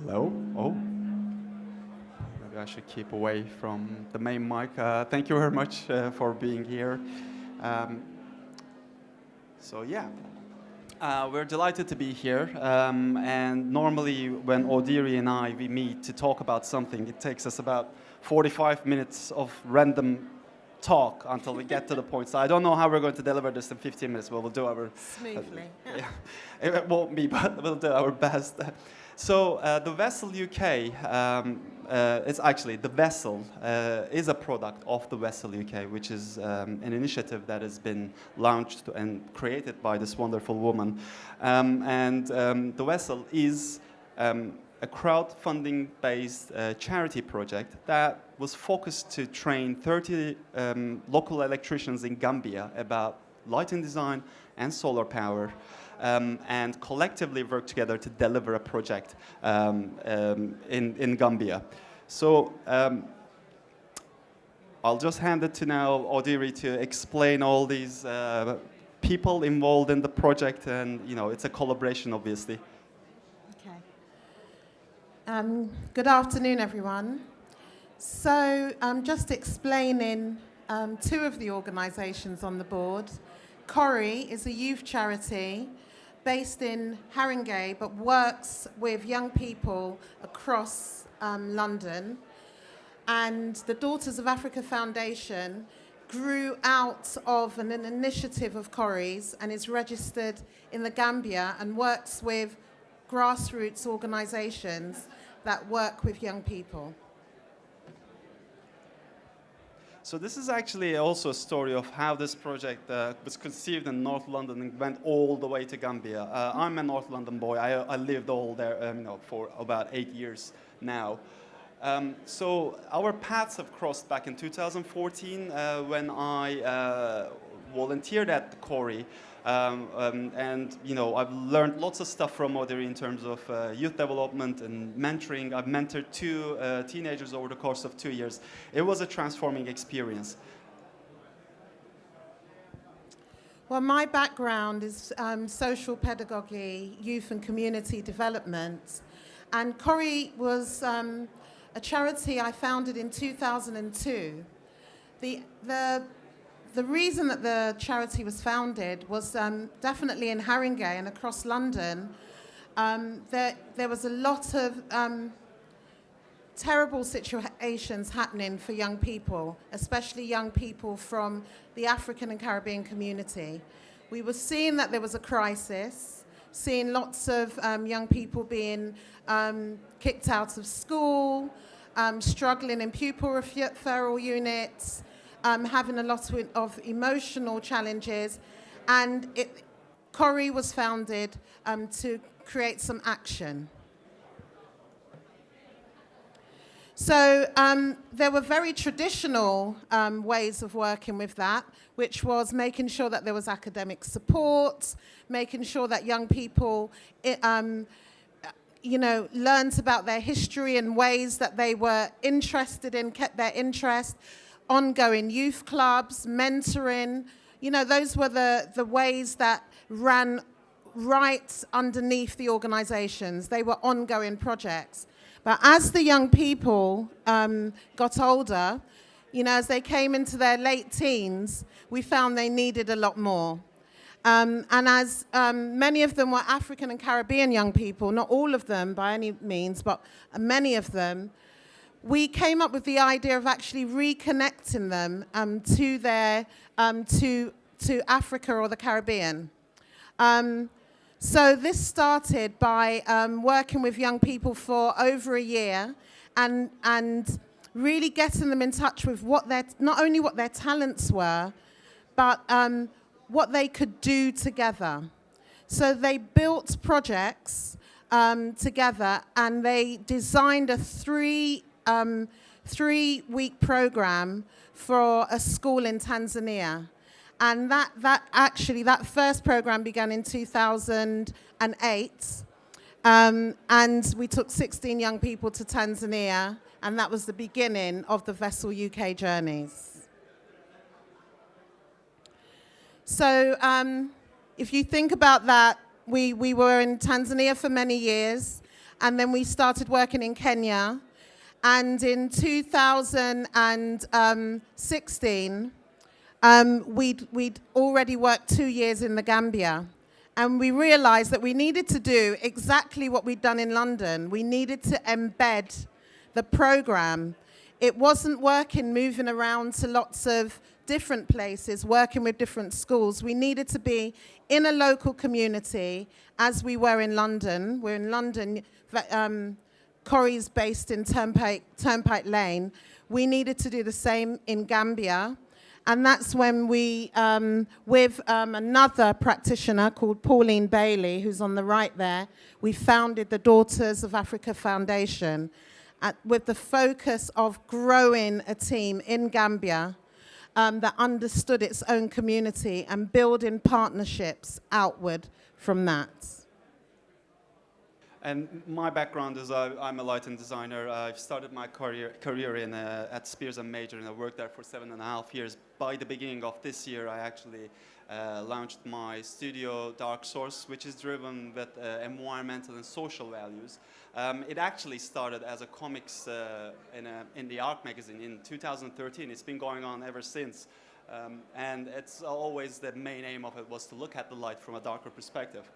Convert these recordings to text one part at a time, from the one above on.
Hello. Oh, maybe I should keep away from the main mic. Thank you very much for being here. Um, so yeah, we're delighted to be here. And normally, when Odiri and we meet to talk about something, it takes us about 45 minutes of random talk until we get to the point. So I don't know how we're going to deliver this in 15 minutes, but we'll do our Smoothly. yeah, it won't be, but we'll do our best. So the Vessel UK, it's actually the Vessel is a product of the Vessel UK, which is an initiative that has been launched and created by this wonderful woman. The Vessel is a crowdfunding-based charity project that was focused to train 30 local electricians in Gambia about lighting design and solar power, and collectively work together to deliver a project in Gambia. So I'll just hand it to now Odiri to explain all these people involved in the project, and it's a collaboration, obviously. Okay. Good afternoon, everyone. So just explaining two of the organisations on the board. Corrie is a youth charity based in Haringey, but works with young people across London. And the Daughters of Africa Foundation grew out of an initiative of Corrie's and is registered in the Gambia and works with grassroots organisations that work with young people. So this is actually also a story of how this project was conceived in North London and went all the way to Gambia. I'm a North London boy. I lived all there for about 8 years now. So our paths have crossed back in 2014 when I volunteered at Corrie. I've learned lots of stuff from Odiri in terms of youth development and mentoring. I've mentored two teenagers over the course of 2 years. It was a transforming experience. Well, my background is social pedagogy, youth and community development. And Corrie was a charity I founded in 2002. The reason that the charity was founded was definitely in Haringey and across London. There was a lot of terrible situations happening for young people, especially young people from the African and Caribbean community. We were seeing that there was a crisis, seeing lots of young people being kicked out of school, struggling in pupil referral units, having a lot of emotional challenges, and Corrie was founded to create some action. So there were very traditional ways of working with that, which was making sure that there was academic support, making sure that young people learned about their history and ways that they were interested in, kept their interest, ongoing youth clubs, mentoring. Those were the ways that ran right underneath the organizations. They were ongoing projects. But as the young people got older, as they came into their late teens, we found they needed a lot more. And as many of them were African and Caribbean young people, not all of them by any means, but many of them, we came up with the idea of actually reconnecting them to Africa or the Caribbean. So this started by working with young people for over a year and really getting them in touch with not only what their talents were, but what they could do together. So they built projects together, and they designed a three-week program for a school in Tanzania. And that first program began in 2008. And we took 16 young people to Tanzania, and that was the beginning of the Vessel UK journeys. So if you think about that, we were in Tanzania for many years. And then we started working in Kenya. And in 2016, we'd already worked 2 years in the Gambia. And we realized that we needed to do exactly what we'd done in London. We needed to embed the program. It wasn't working moving around to lots of different places, working with different schools. We needed to be in a local community as we were in London. We're in London. Corrie's based in Turnpike Lane. We needed to do the same in Gambia. And that's when we, with another practitioner called Pauline Bailey, who's on the right there, we founded the Daughters of Africa Foundation with the focus of growing a team in Gambia that understood its own community and building partnerships outward from that. And my background is I'm a lighting designer. I've started my career at Spears and Major, and I worked there for 7.5 years. By the beginning of this year, I actually launched my studio, Dark Source, which is driven with environmental and social values. It actually started as a comics in the Art magazine in 2013. It's been going on ever since. And it's always the main aim of it was to look at the light from a darker perspective.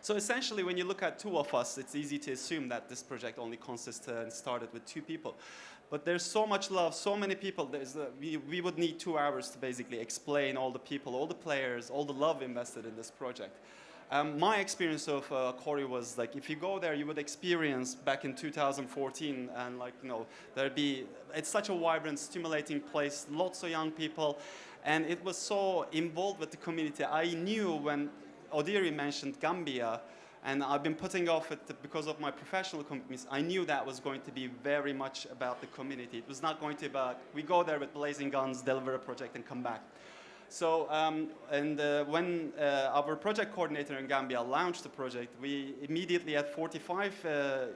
So essentially, when you look at two of us, it's easy to assume that this project only consists and started with 2 people. But there's so much love, so many people. We would need 2 hours to basically explain all the people, all the players, all the love invested in this project. My experience of Corrie was like, if you go there, you would experience back in 2014, and like, you know, it's such a vibrant, stimulating place, lots of young people, and it was so involved with the community. I knew when Odiri mentioned Gambia, and I've been putting off it because of my professional commitments. I knew that was going to be very much about the community. It was not going to be about, we go there with blazing guns, deliver a project, and come back. So, when our project coordinator in Gambia launched the project, we immediately had 45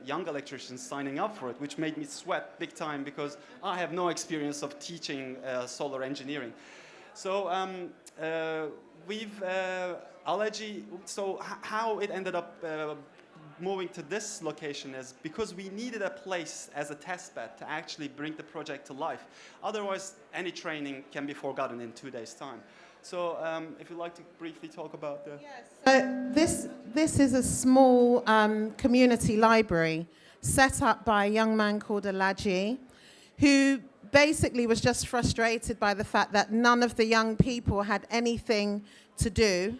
young electricians signing up for it, which made me sweat big time because I have no experience of teaching solar engineering. So, how it ended up moving to this location is because we needed a place as a test bed to actually bring the project to life. Otherwise, any training can be forgotten in 2 days' time. So if you'd like to briefly talk about the... Yes. This is a small community library set up by a young man called Alaji, who basically was just frustrated by the fact that none of the young people had anything to do,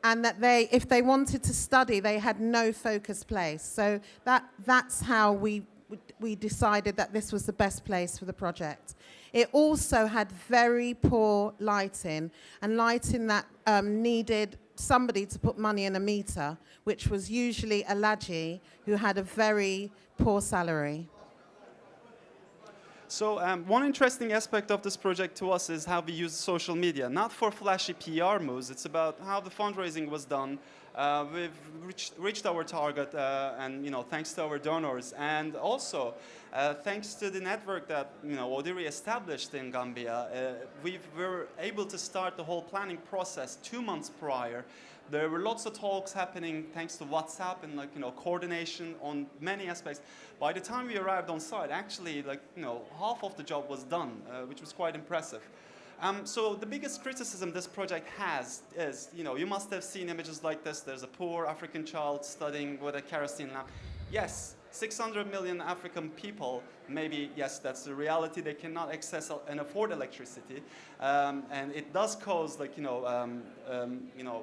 and that if they wanted to study, they had no focus place. So that's how we decided that this was the best place for the project. It also had very poor lighting, and lighting that needed somebody to put money in a meter, which was usually Alaji, who had a very poor salary. So one interesting aspect of this project to us is how we use social media, not for flashy PR moves. It's about how the fundraising was done. We've reached our target, and thanks to our donors, and also thanks to the network that Odiri established in Gambia. We were able to start the whole planning process 2 months prior. There were lots of talks happening thanks to WhatsApp and coordination on many aspects. By the time we arrived on site, actually half of the job was done, which was quite impressive. So the biggest criticism this project has is, you must have seen images like this. There's a poor African child studying with a kerosene lamp. Yes, 600 million African people, maybe, yes, that's the reality. They cannot access and afford electricity. And it does cause,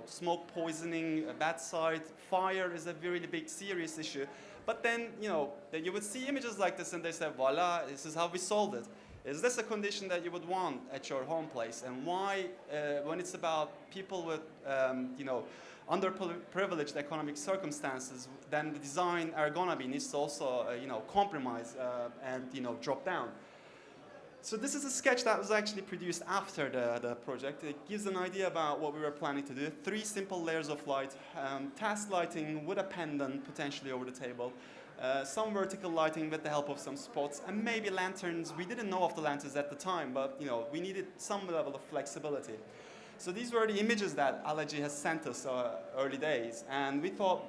smoke poisoning, a bad sight. Fire is a really big, serious issue. But then, you would see images like this and they say, voila, this is how we solved it. Is this a condition that you would want at your home place? And why, when it's about people with, underprivileged economic circumstances, then the design ergonomy needs to also, compromise and, drop down. So this is a sketch that was actually produced after the project. It gives an idea about what we were planning to do. 3 simple layers of light, task lighting with a pendant potentially over the table. Some vertical lighting with the help of some spots, and maybe lanterns. We didn't know of the lanterns at the time, but we needed some level of flexibility. So these were the images that Alaji has sent us early days, and we thought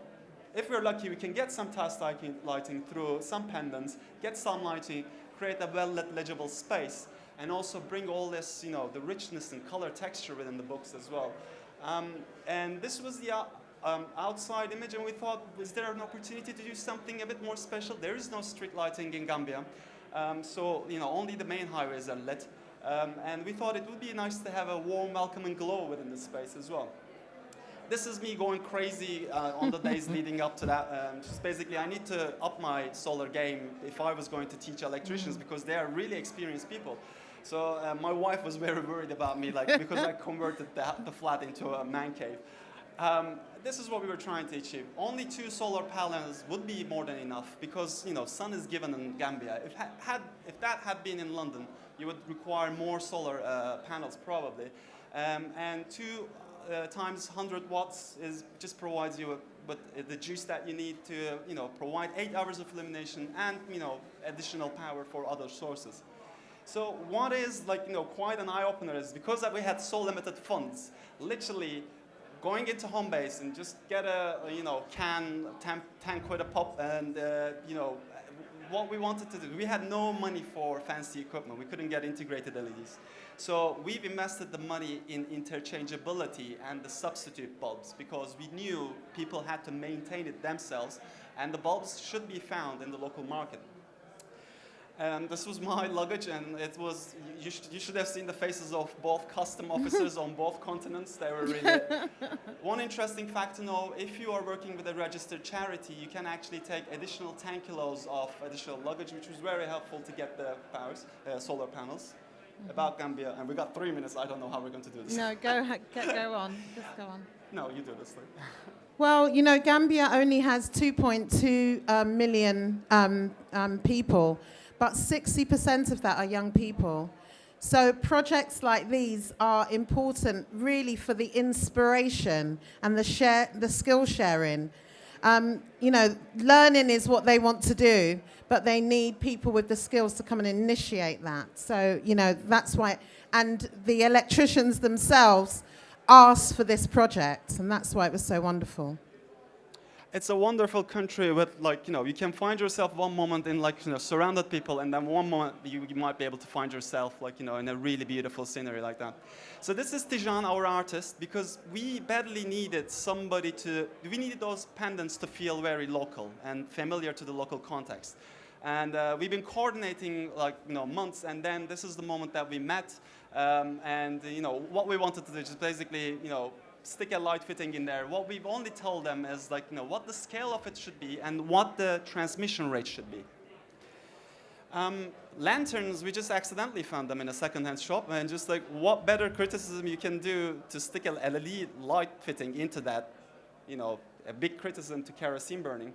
if we're lucky, we can get some task lighting through some pendants, get some lighting, create a well-lit, legible space, and also bring all this, the richness and color texture within the books as well. And this was the outside image, and we thought, is there an opportunity to do something a bit more special? There is no street lighting in Gambia, so only the main highways are lit. And we thought it would be nice to have a warm, welcoming glow within the space as well. This is me going crazy on the days leading up to that. Just basically, I need to up my solar game if I was going to teach electricians, because they are really experienced people. So my wife was very worried about me, because I converted the flat into a man cave. This is what we were trying to achieve. Only 2 solar panels would be more than enough, because sun is given in Gambia. If that had been in London, you would require more solar panels probably. And 2 times 100 watts just provides you with the juice that you need to provide 8 hours of illumination and additional power for other sources. So what is quite an eye-opener is, because that we had so limited funds, literally going into home base and just get a can 10 quid a pop, and what we wanted to do, we had no money for fancy equipment. We couldn't get integrated LEDs. So we've invested the money in interchangeability and the substitute bulbs, because we knew people had to maintain it themselves, and the bulbs should be found in the local market. And this was my luggage, and it was, you should have seen the faces of both custom officers on both continents. They were really... One interesting fact to know, if you are working with a registered charity, you can actually take additional 10 kilos of additional luggage, which was very helpful to get the solar panels. About Gambia, and we got 3 minutes. I don't know how we're going to do this. No, go on. Just go on. No, you do this thing. Well, Gambia only has 2.2 million people, but 60% of that are young people. So projects like these are important really for the inspiration and the skill sharing. Learning is what they want to do, but they need people with the skills to come and initiate that. So, that's why, and the electricians themselves asked for this project, and that's why it was so wonderful. It's a wonderful country with, you can find yourself one moment in, surrounded people, and then one moment you might be able to find yourself, in a really beautiful scenery like that. So this is Tijan, our artist, because we badly needed we needed those pendants to feel very local and familiar to the local context. And we've been coordinating, months, and then this is the moment that we met, and, what we wanted to do is basically, stick a light fitting in there. What we've only told them is what the scale of it should be and what the transmission rate should be. Lanterns, we just accidentally found them in a second-hand shop, and just what better criticism you can do to stick a LED light fitting into that, a big criticism to kerosene burning.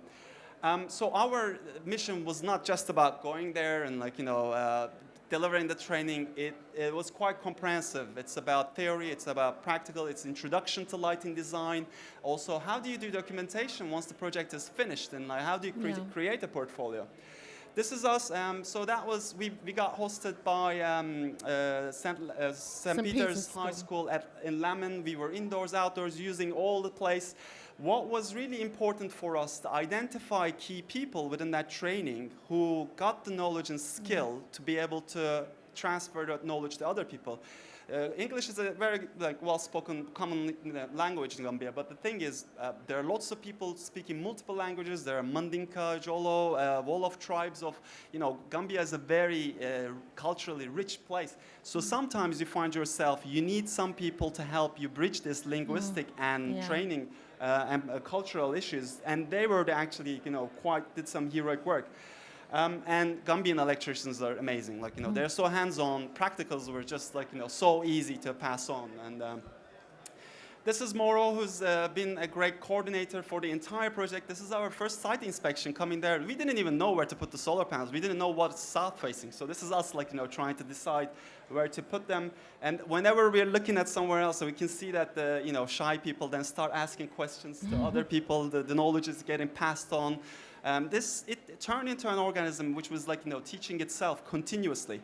So our mission was not just about going there and delivering the training. It was quite comprehensive. It's about theory, it's about practical, it's introduction to lighting design. Also, how do you do documentation once the project is finished, and how do you create a portfolio? This is us. So that was, we got hosted by St. Peter's High School in Lemon. We were indoors, outdoors, using all the place. What was really important for us to identify key people within that training who got the knowledge and skill to be able to transfer that knowledge to other people. English is a very well-spoken common language in Gambia, but the thing is, there are lots of people speaking multiple languages. There are Mandinka, Jolo, Wolof tribes of, Gambia is a very culturally rich place. So sometimes you find yourself, you need some people to help you bridge this linguistic and training and cultural issues, and they were actually, did some heroic work. And Gambian electricians are amazing. They're so hands-on. Practicals were just so easy to pass on. And this is Moro, who's been a great coordinator for the entire project. This is our first site inspection coming there. We didn't even know where to put the solar panels. We didn't know what's south-facing. So this is us, trying to decide where to put them. And whenever we're looking at somewhere else, so we can see that the shy people then start asking questions to other people. The knowledge is getting passed on. It turned into an organism which was teaching itself continuously.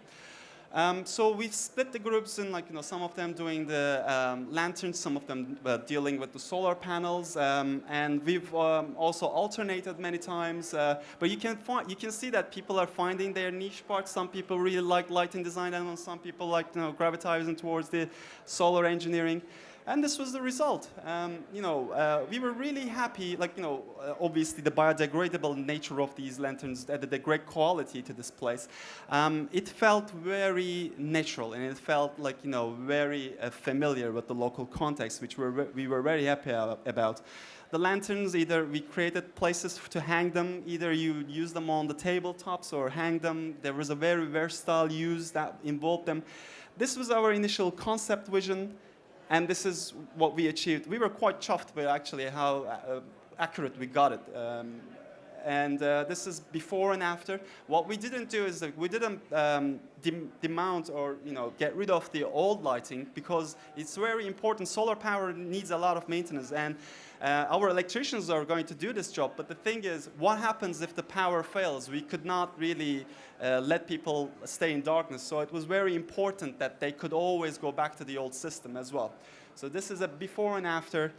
So we've split the groups in, like, some of them doing the lanterns, some of them dealing with the solar panels, and we've also alternated many times. But you can see that people are finding their niche parts. Some people really like lighting design, and some people like gravitizing towards the solar engineering. And this was the result. We were really happy, obviously the biodegradable nature of these lanterns added a great quality to this place. It felt very natural, and it felt like, very familiar with the local context, which we were very happy about. The lanterns, either we created places to hang them, either you use them on the tabletops or hang them. There was a very versatile use that involved them. This was our initial concept vision. And this is what we achieved. We were quite chuffed with actually how accurate we got it. This is before and after. What we didn't do is that we didn't demount or get rid of the old lighting, because it's very important. Solar power needs a lot of maintenance, and our electricians are going to do this job. But the thing is, what happens if the power fails? We could not really let people stay in darkness. So it was very important that they could always go back to the old system as well. So this is a before and after.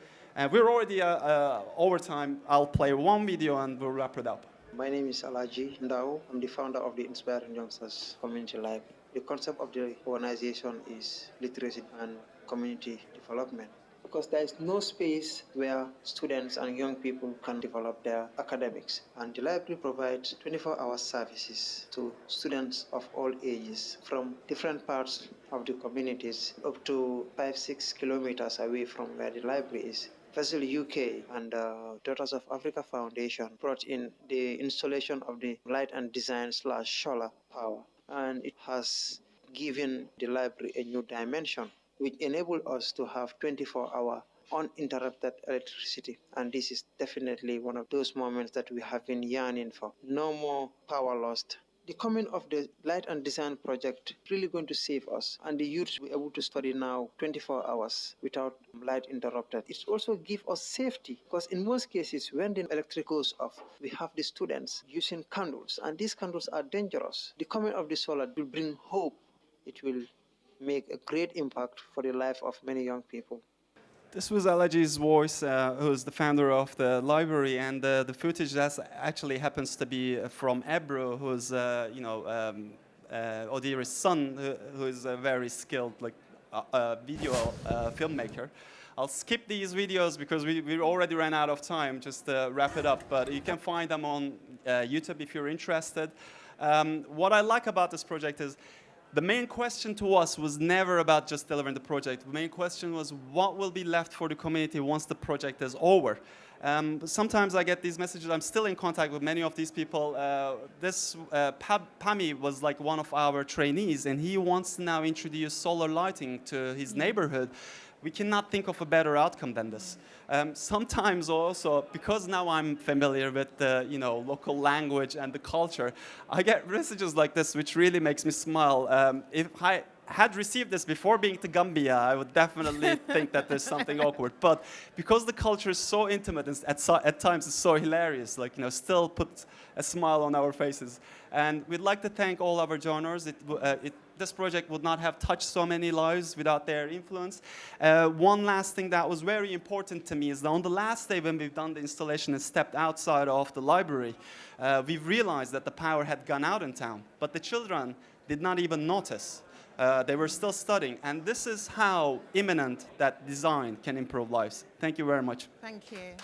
We're already over time. I'll play one video and we'll wrap it up. My name is Alaji Ndao. I'm the founder of the Inspiring Youngsters Community Library. The concept of the organization is literacy and community development, because there is no space where students and young people can develop their academics. And the library provides 24-hour services to students of all ages from different parts of the communities up to 5-6 kilometers away from where the library is. Vessel UK and Daughters of Africa Foundation brought in the installation of the light and design / solar power, and it has given the library a new dimension, which enabled us to have 24-hour uninterrupted electricity. And this is definitely one of those moments that we have been yearning for. No more power lost. The coming of the Light and Design project is really going to save us, and the youth will be able to study now 24 hours without light interrupted. It also gives us safety, because in most cases, when the electric goes off, we have the students using candles, and these candles are dangerous. The coming of the solar will bring hope. It will make a great impact for the life of many young people. This was Alaji's voice, who's the founder of the library, and the footage that actually happens to be from Ebru, who's Odiri's son, who is a very skilled video filmmaker. I'll skip these videos because we already ran out of time. Just to wrap it up, but you can find them on YouTube if you're interested. What I like about this project is, the main question to us was never about just delivering the project. The main question was, what will be left for the community once the project is over? Sometimes I get these messages. I'm still in contact with many of these people. Pami was like one of our trainees, and he wants to now introduce solar lighting to his neighborhood. We cannot think of a better outcome than this. Sometimes also, because now I'm familiar with the local language and the culture, I get messages like this, which really makes me smile. If I had received this before being to Gambia, I would definitely think that there's something awkward. But because the culture is so intimate, and at times it's so hilarious, still puts a smile on our faces. And we'd like to thank all our donors. This project would not have touched so many lives without their influence. One last thing that was very important to me is that on the last day when we've done the installation and stepped outside of the library, we've realized that the power had gone out in town, but the children did not even notice. They were still studying, and this is how imminent that design can improve lives. Thank you very much. Thank you.